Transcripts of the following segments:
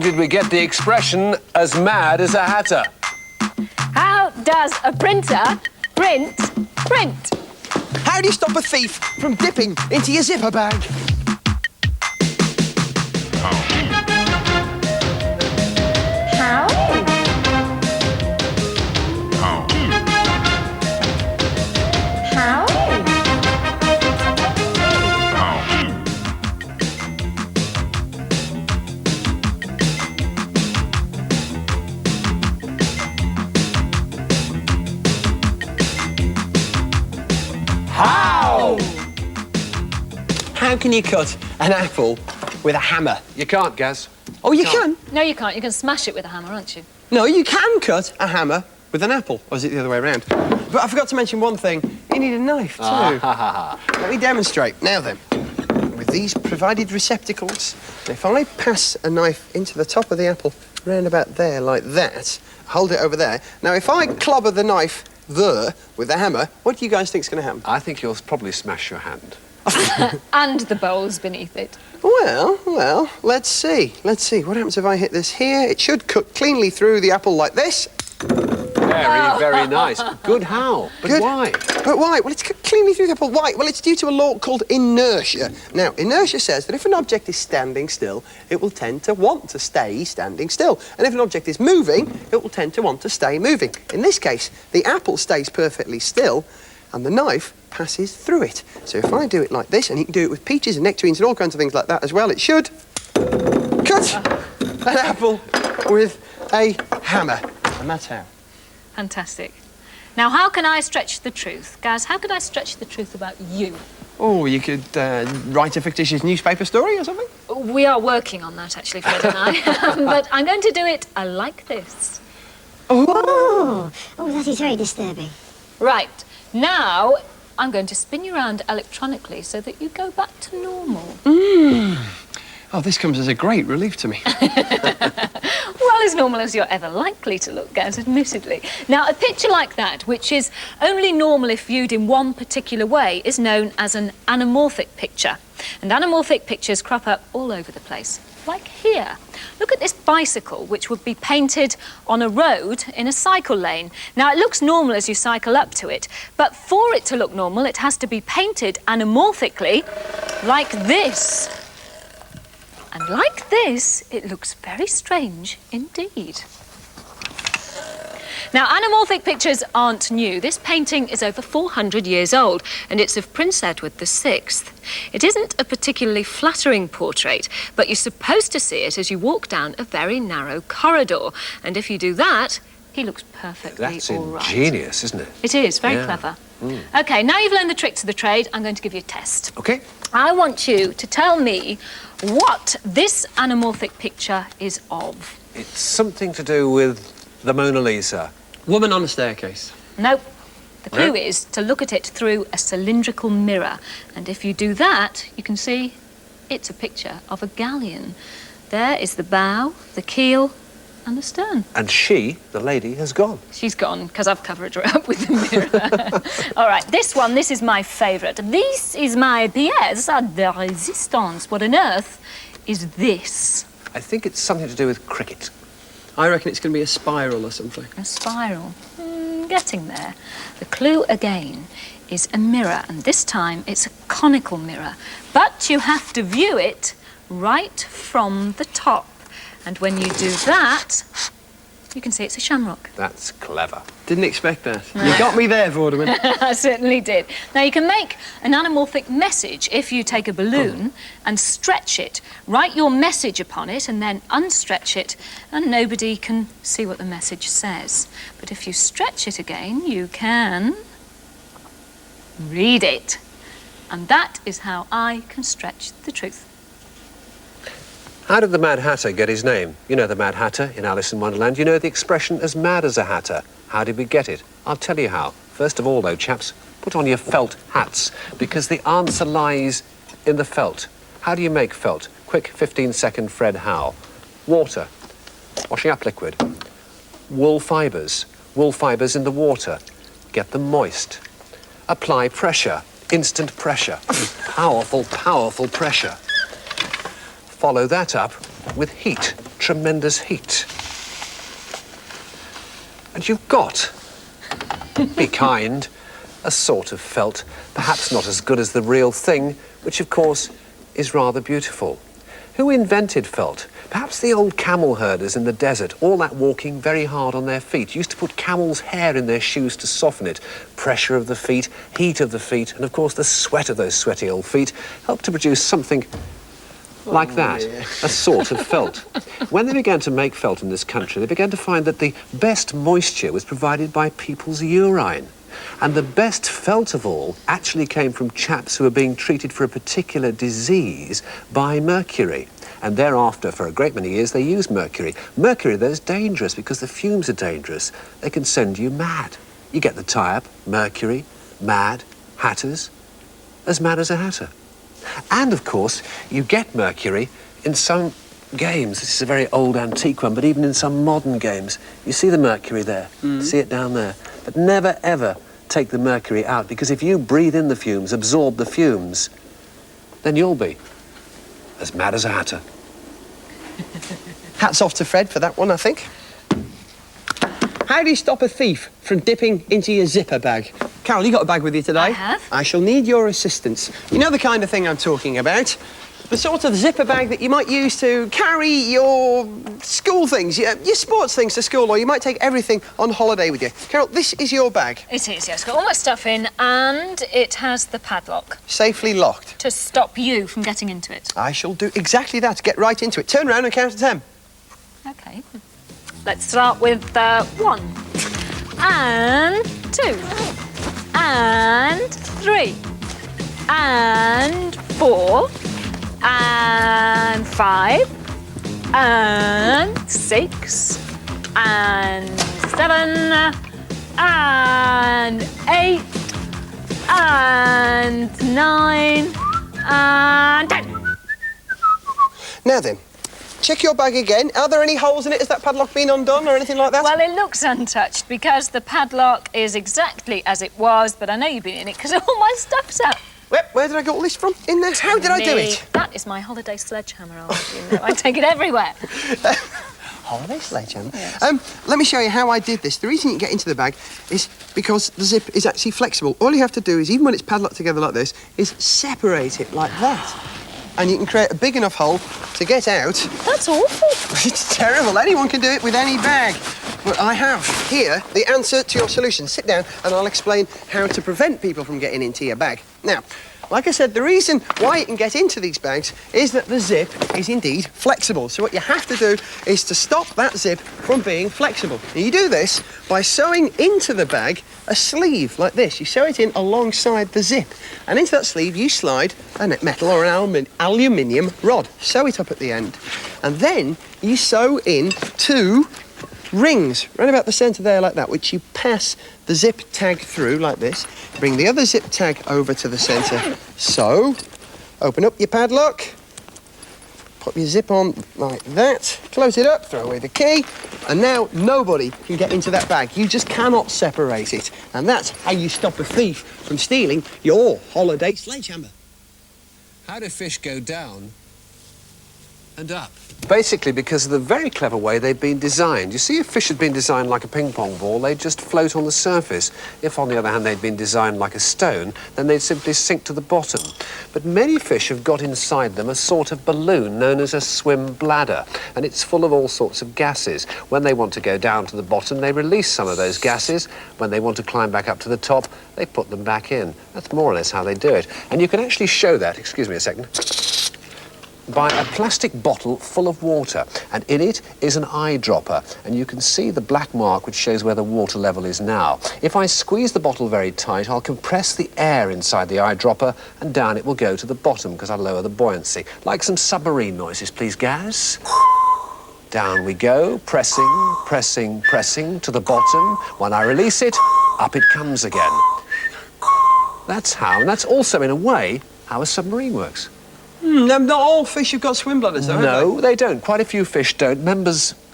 did we get the expression, as mad as a hatter? How does a printer print? How do you stop a thief from dipping into your zipper bag? How? How? How can you cut an apple with a hammer? You can't, Gaz. Oh, you can? No, you can't. You can smash it with a hammer, aren't you? No, you can cut a hammer with an apple. Or is it the other way around? But I forgot to mention one thing. You need a knife, too. Let me demonstrate. Now then, with these provided receptacles, if I pass a knife into the top of the apple, round about there, like that, hold it over there. Now, if I clobber the knife there with the hammer, what do you guys think is going to happen? I think you'll probably smash your hand. And the bowls beneath it. Well, let's see. Let's see. What happens if I hit this here? It should cut cleanly through the apple like this. Very, very nice. Good how? But Good. why? But why? Well, it's cut cleanly through the apple. Why? Well, it's due to a law called inertia. Now, inertia says that if an object is standing still, it will tend to want to stay standing still. And if an object is moving, it will tend to want to stay moving. In this case, the apple stays perfectly still, and the knife passes through it. So if I do it like this, and you can do it with peaches and nectarines and all kinds of things like that as well, it should cut an apple with a hammer. And that's how. Fantastic. Now, how can I stretch the truth? Gaz, how could I stretch the truth about you? Oh, you could write a fictitious newspaper story or something? We are working on that, actually, Fred and I. But I'm going to do it like this. Oh, that is very disturbing. Right. Now, I'm going to spin you around electronically so that you go back to normal. Oh, this comes as a great relief to me. Well, as normal as you're ever likely to look, Gaz, admittedly. Now, a picture like that, which is only normal if viewed in one particular way, is known as an anamorphic picture. And anamorphic pictures crop up all over the place, like here. Look at this bicycle, which would be painted on a road in a cycle lane. Now, it looks normal as you cycle up to it, but for it to look normal, it has to be painted anamorphically like this. And like this, it looks very strange indeed. Now, anamorphic pictures aren't new. This painting is over 400 years old, and it's of Prince Edward VI. It isn't a particularly flattering portrait, but you're supposed to see it as you walk down a very narrow corridor. And if you do that, he looks perfectly all right. That's ingenious, isn't it? It is, very clever. OK, now you've learned the tricks of the trade, I'm going to give you a test. OK. I want you to tell me what this anamorphic picture is of. It's something to do with the Mona Lisa. Woman on a staircase. Nope. The clue is to look at it through a cylindrical mirror. And if you do that, you can see it's a picture of a galleon. There is the bow, the keel, and the stern. And she, the lady, has gone. She's gone, because I've covered her up with the mirror. All right, this is my favourite. This is my pièce de résistance. What on earth is this? I think it's something to do with cricket. I reckon it's going to be a spiral or something. A spiral. Getting there. The clue, again, is a mirror, and this time it's a conical mirror. But you have to view it right from the top. And when you do that, you can see it's a shamrock. That's clever. Didn't expect that. You got me there, Vorderman. I certainly did. Now, you can make an anamorphic message if you take a balloon and stretch it. Write your message upon it and then unstretch it, and nobody can see what the message says. But if you stretch it again, you can read it. And that is how I can stretch the truth. How did the Mad Hatter get his name? You know the Mad Hatter in Alice in Wonderland. You know the expression, as mad as a hatter. How did we get it? I'll tell you how. First of all, though, chaps, put on your felt hats, because the answer lies in the felt. How do you make felt? Quick 15-second Fred how? Water. Washing up liquid. Wool fibres. Wool fibres in the water. Get them moist. Apply pressure. Instant pressure. Powerful, powerful pressure. Follow that up with heat. tremendous heat. And you've got, be kind, a sort of felt, perhaps not as good as the real thing, which of course is rather beautiful. Who invented felt? Perhaps the old camel herders in the desert, all that walking very hard on their feet, used to put camel's hair in their shoes to soften it. Pressure of the feet, heat of the feet, and of course the sweat of those sweaty old feet helped to produce something like that, a sort of felt. When they began to make felt in this country, they began to find that the best moisture was provided by people's urine. And the best felt of all actually came from chaps who were being treated for a particular disease by mercury. And thereafter, for a great many years, they used mercury. Mercury, though, is dangerous because the fumes are dangerous. They can send you mad. You get the tie-up, mercury, mad, hatters, as mad as a hatter. And, of course, you get mercury in some games. This is a very old, antique one, but even in some modern games, you see the mercury there, see it down there. But never, ever take the mercury out, because if you breathe in the fumes, absorb the fumes, then you'll be as mad as a hatter. Hats off to Fred for that one, I think. How do you stop a thief from dipping into your zipper bag? Carol, you got a bag with you today? I have. I shall need your assistance. You know the kind of thing I'm talking about? The sort of zipper bag that you might use to carry your school things, your sports things to school, or you might take everything on holiday with you. Carol, this is your bag. It is, yes. It's got all my stuff in, and it has the padlock Safely locked. to stop you from getting into it. I shall do exactly that. Get right into it. Turn around and count to 10. OK. Let's start with 1, and 2, and 3, and 4, and 5, and 6, and 7, and 8, and 9, and 10. Now then, check your bag again. Are there any holes in it? Has that padlock been undone or anything like that? Well, it looks untouched because the padlock is exactly as it was, but I know you've been in it because all my stuff's out. Where did I get all this from? In there? How did I do it? That is my holiday sledgehammer, you know. I take it everywhere. Holiday sledgehammer? Yes. Let me show you how I did this. The reason you can get into the bag is because the zip is actually flexible. All you have to do is, even when it's padlocked together like this, is separate it like that. And you can create a big enough hole to get out. That's awful. It's terrible. Anyone can do it with any bag. But I have here the answer to your solution. Sit down and I'll explain how to prevent people from getting into your bag. Now, like I said, the reason why you can get into these bags is that the zip is indeed flexible. So what you have to do is to stop that zip from being flexible. And you do this by sewing into the bag a sleeve like this. You sew it in alongside the zip. And into that sleeve you slide a metal or an aluminium rod. Sew it up at the end. And then you sew in 2 rings right about the centre there like that, which you pass the zip tag through like this. Bring the other zip tag over to the centre. So, open up your padlock, put your zip on like that, close it up, throw away the key, and now nobody can get into that bag. You just cannot separate it. And that's how you stop a thief from stealing your holiday sledgehammer. How do fish go down and up? Basically because of the very clever way they've been designed. You see, if fish had been designed like a ping-pong ball, they'd just float on the surface. If, on the other hand, they'd been designed like a stone, then they'd simply sink to the bottom. But many fish have got inside them a sort of balloon known as a swim bladder, and it's full of all sorts of gases. When they want to go down to the bottom, they release some of those gases. When they want to climb back up to the top, they put them back in. That's more or less how they do it. And you can actually show that, excuse me a second, by a plastic bottle full of water, and in it is an eyedropper, and you can see the black mark which shows where the water level is now. If I squeeze the bottle very tight, I'll compress the air inside the eyedropper, and down it will go to the bottom because I lower the buoyancy. Like some submarine noises, please, Gaz. Down we go, pressing, pressing, pressing to the bottom. When I release it, up it comes again. That's how, and that's also, in a way, how a submarine works. Not all fish have got swim bladders, though, No, they don't. Quite a few fish don't.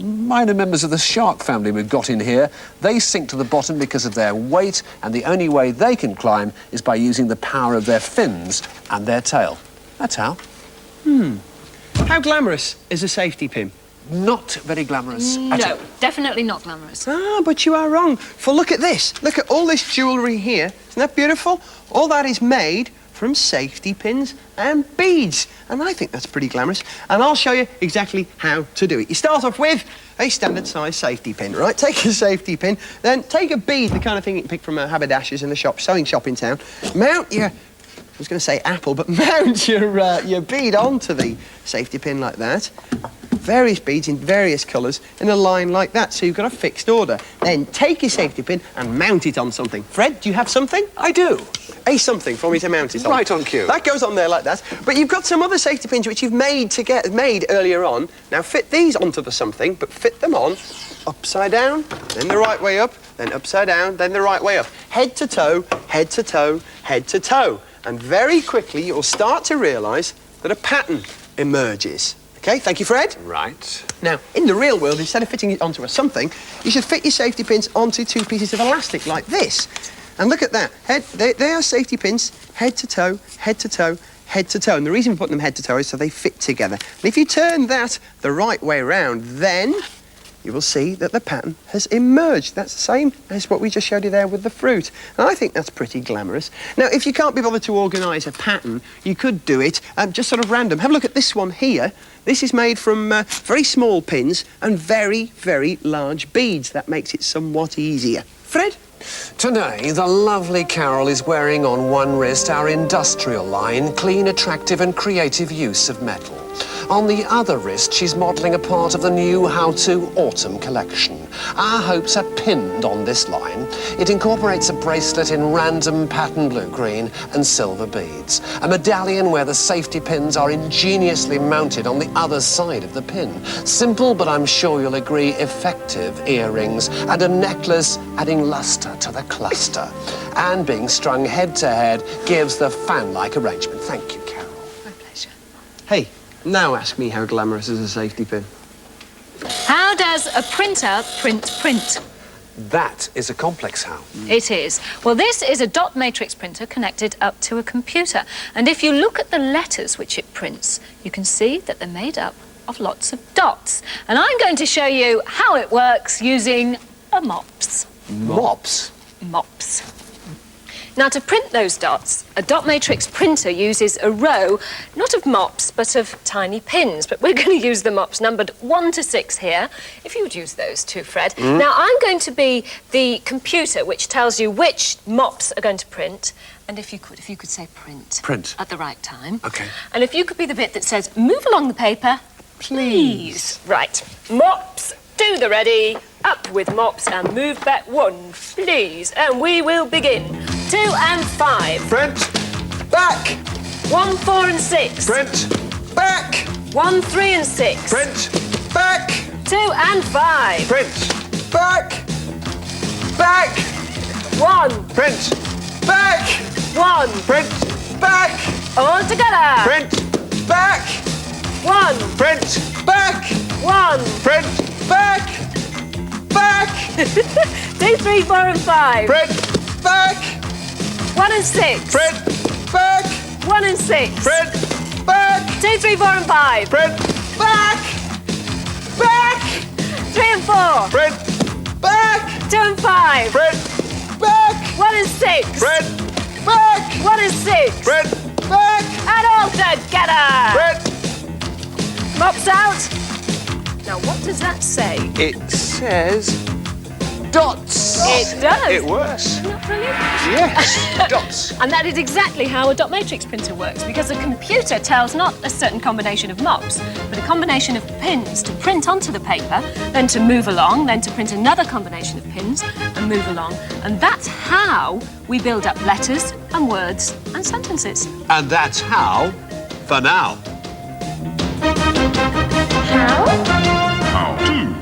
Minor members of the shark family we've got in here, they sink to the bottom because of their weight, and the only way they can climb is by using the power of their fins and their tail. That's how. How glamorous is a safety pin? Not very glamorous at No, all. definitely not glamorous. Ah, but you are wrong. For look at this. Look at all this jewellery here. Isn't that beautiful? All that is made from safety pins and beads. And I think that's pretty glamorous. And I'll show you exactly how to do it. You start off with a standard size safety pin, right? Take a safety pin, then take a bead, the kind of thing you can pick from a haberdasher's in the shop, sewing shop in town. Mount your, I was going to say apple, but mount your bead onto the safety pin like that. Various beads in various colours in a line like that, so you've got a fixed order. Then take your safety pin and mount it on something. Fred, do you have something? I do. A something for me to mount it on. Right on cue. That goes on there like that. But you've got some other safety pins which you've made earlier on. Now fit these onto the something, but fit them on upside down, then the right way up, then upside down, then the right way up. Head to toe, head to toe, head to toe. And very quickly you'll start to realise that a pattern emerges. OK, thank you, Fred. Right. Now, in the real world, instead of fitting it onto a something, you should fit your safety pins onto two pieces of elastic like this. And look at that. They are safety pins, head to toe, head to toe, head to toe. And the reason we're putting them head to toe is so they fit together. And if you turn that the right way round, then you will see that the pattern has emerged. That's the same as what we just showed you there with the fruit. And I think that's pretty glamorous. Now, if you can't be bothered to organise a pattern, you could do it just sort of random. Have a look at this one here. This is made from very small pins and very, very large beads. That makes it somewhat easier. Fred? Today, the lovely Carol is wearing on one wrist our industrial line, clean, attractive and creative use of metal. On the other wrist, she's modelling a part of the new How To Autumn collection. Our hopes are pinned on this line. It incorporates a bracelet in random pattern blue-green and silver beads, a medallion where the safety pins are ingeniously mounted on the other side of the pin. Simple, but I'm sure you'll agree, effective earrings, and a necklace adding lustre to the cluster. And being strung head to head gives the fan-like arrangement. Thank you, Carol. My pleasure. Hey, now ask me how glamorous is a safety pin. How does a printer print? That is a complex how. It is. Well, this is a dot matrix printer connected up to a computer. And if you look at the letters which it prints, you can see that they're made up of lots of dots. And I'm going to show you how it works using a MOPS. Mops? MOPS. Now, to print those dots, a dot matrix printer uses a row, not of MOPS, but of tiny pins. But we're going to use the MOPS numbered 1 to 6 here, if you would use those too, Fred. Now, I'm going to be the computer which tells you which MOPS are going to print. And if you could say print. Print. At the right time. OK. And if you could be the bit that says, move along the paper, please. Right. MOPS, do the ready. Up with MOPS and move back 1, please. And we will begin. 2 and 5. Print. Back. 1, 4 and 6. Print. Back. 1, 3 and 6. Print. Back. 2 and 5. Print. Back. Back. 1, Print. Back. 1. Print. Back. All together. Print. Back. 1, Print. Back. 1. Print. Back. Back. 2, 3, 4 and 5. Print. Back. 1 and 6. Print. Back. 1 and 6. Print. Back. 2, 3, 4 and 5. Print. Back. Back. 3 and 4. Print. Back. 2 and 5. Print. Back. 1 and 6. Print. Back. 1 and 6. Print. Back. And all together. Print. Mops out. Now, what does that say? It says dots. It does. It works. Isn't that brilliant? Yes, dots. And that is exactly how a dot matrix printer works, because a computer tells not a certain combination of MOPS, but a combination of pins to print onto the paper, then to move along, then to print another combination of pins and move along. And that's how we build up letters and words and sentences. And that's how, for now. How? How to.